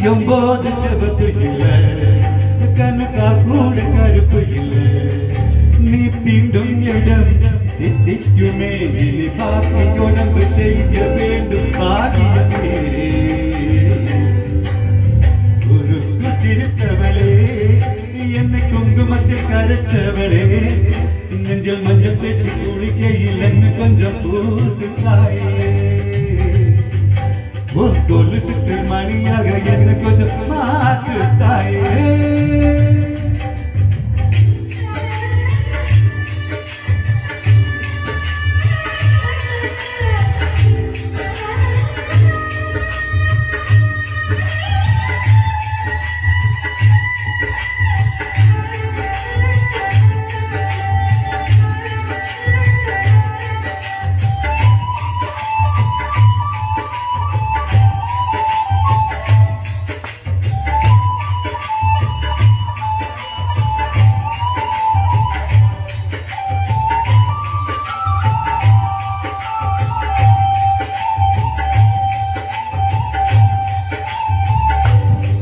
எம்போது செவப்பு இல்லை கண்ணுக்கா கூட கருப்பு இல்லை நீ தீண்டும் இடம் தித்திக்குமே இனி பாக்கி உடம்பு செய்ய வேண்டும் பாக்கியமே ஒரு திருத்தவளே என்னை குங்குமத்தில் கரைச்சவளே நெஞ்சல் மஞ்சள் தேய்ச்சி குளிக்கையில் என்ன கொஞ்சம் பூசு தாயே ஒரு கொலுசுக்கு மணியாக என்ன கொஞ்சம் மாற்று தாயே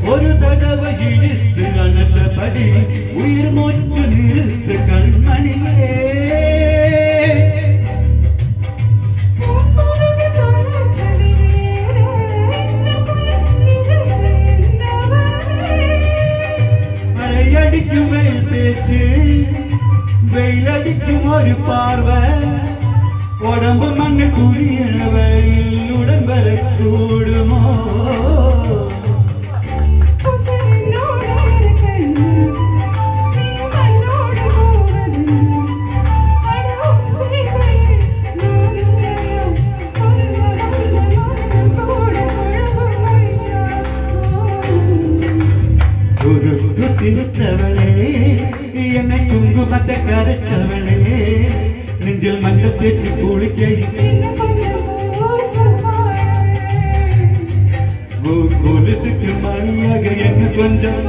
ஒரு தடவை இழுத்து அணைச்சபடி உயிர் மூச்சு நிறுத்து கண்மணியே மழையடிக்கும் வெயில் பேச்சு வெயிலடிக்கும் ஒரு பார்வை உடம்பு மண்ணு குறியவழில் உடன் வர கூடுமோ திருத்தவளே என்னை குங்குமத்தை கரைச்சவளே நெஞ்சில் மஞ்சள் தேய்ச்சி குளிக்கையில் கொலுசுக்கு மணியாக என்ன கொஞ்சம்